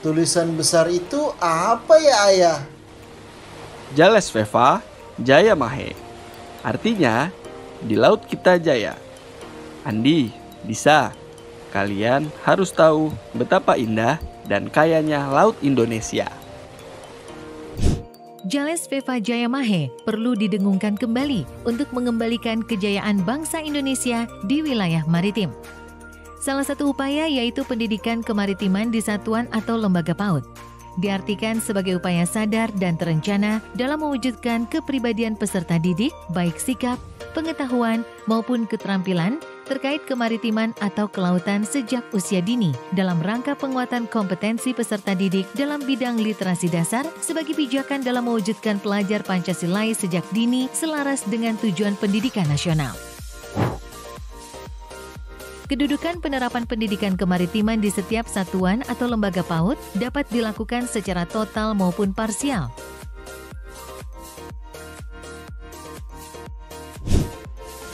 Tulisan besar itu apa ya, Ayah? Jales Veva Jaya Mahe. Artinya, di laut kita jaya. Andi, bisa. Kalian harus tahu betapa indah dan kayanya laut Indonesia. Jales Veva Jaya Mahe perlu didengungkan kembali untuk mengembalikan kejayaan bangsa Indonesia di wilayah maritim. Salah satu upaya yaitu pendidikan kemaritiman di satuan atau lembaga PAUD. Diartikan sebagai upaya sadar dan terencana dalam mewujudkan kepribadian peserta didik, baik sikap, pengetahuan, maupun keterampilan terkait kemaritiman atau kelautan sejak usia dini dalam rangka penguatan kompetensi peserta didik dalam bidang literasi dasar sebagai pijakan dalam mewujudkan pelajar Pancasilais sejak dini selaras dengan tujuan pendidikan nasional. Kedudukan penerapan pendidikan kemaritiman di setiap satuan atau lembaga PAUD dapat dilakukan secara total maupun parsial.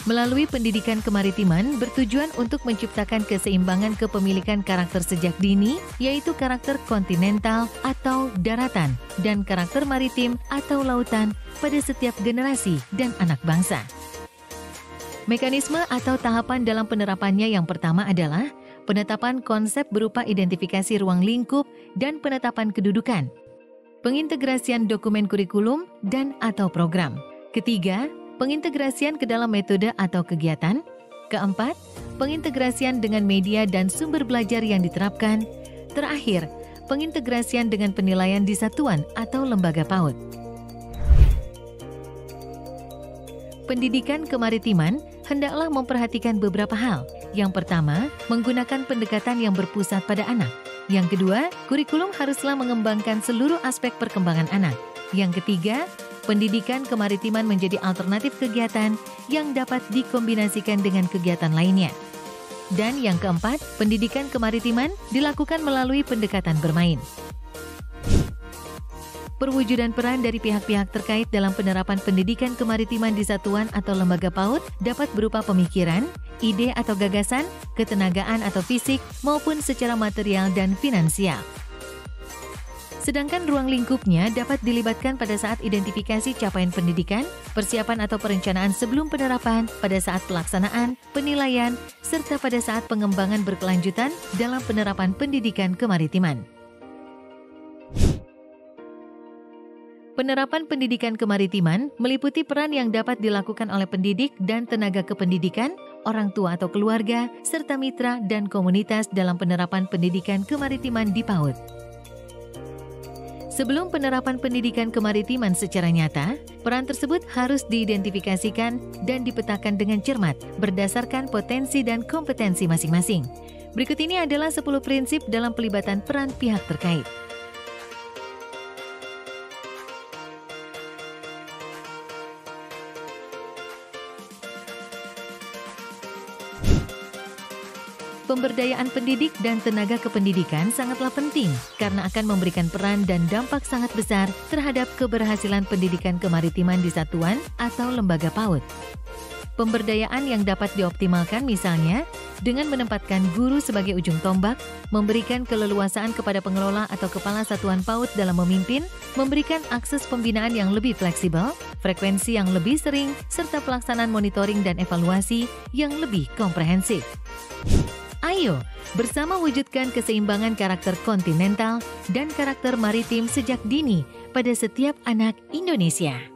Melalui pendidikan kemaritiman bertujuan untuk menciptakan keseimbangan kepemilikan karakter sejak dini, yaitu karakter kontinental atau daratan dan karakter maritim atau lautan pada setiap generasi dan anak bangsa. Mekanisme atau tahapan dalam penerapannya yang pertama adalah penetapan konsep berupa identifikasi ruang lingkup dan penetapan kedudukan, pengintegrasian dokumen kurikulum dan atau program. Ketiga, pengintegrasian ke dalam metode atau kegiatan. Keempat, pengintegrasian dengan media dan sumber belajar yang diterapkan. Terakhir, pengintegrasian dengan penilaian di satuan atau lembaga PAUD. Pendidikan kemaritiman hendaklah memperhatikan beberapa hal. Yang pertama, menggunakan pendekatan yang berpusat pada anak. Yang kedua, kurikulum haruslah mengembangkan seluruh aspek perkembangan anak. Yang ketiga, pendidikan kemaritiman menjadi alternatif kegiatan yang dapat dikombinasikan dengan kegiatan lainnya. Dan yang keempat, pendidikan kemaritiman dilakukan melalui pendekatan bermain. Perwujudan peran dari pihak-pihak terkait dalam penerapan pendidikan kemaritiman di satuan atau lembaga PAUD dapat berupa pemikiran, ide atau gagasan, ketenagaan atau fisik, maupun secara material dan finansial. Sedangkan ruang lingkupnya dapat dilibatkan pada saat identifikasi capaian pendidikan, persiapan atau perencanaan sebelum penerapan, pada saat pelaksanaan, penilaian, serta pada saat pengembangan berkelanjutan dalam penerapan pendidikan kemaritiman. Penerapan pendidikan kemaritiman meliputi peran yang dapat dilakukan oleh pendidik dan tenaga kependidikan, orang tua atau keluarga, serta mitra dan komunitas dalam penerapan pendidikan kemaritiman di PAUD. Sebelum penerapan pendidikan kemaritiman secara nyata, peran tersebut harus diidentifikasikan dan dipetakan dengan cermat berdasarkan potensi dan kompetensi masing-masing. Berikut ini adalah 10 prinsip dalam pelibatan peran pihak terkait. Pemberdayaan pendidik dan tenaga kependidikan sangatlah penting karena akan memberikan peran dan dampak sangat besar terhadap keberhasilan pendidikan kemaritiman di satuan atau lembaga PAUD. Pemberdayaan yang dapat dioptimalkan misalnya dengan menempatkan guru sebagai ujung tombak, memberikan keleluasaan kepada pengelola atau kepala satuan PAUD dalam memimpin, memberikan akses pembinaan yang lebih fleksibel, frekuensi yang lebih sering, serta pelaksanaan monitoring dan evaluasi yang lebih komprehensif. Ayo, bersama wujudkan keseimbangan karakter kontinental dan karakter maritim sejak dini pada setiap anak Indonesia.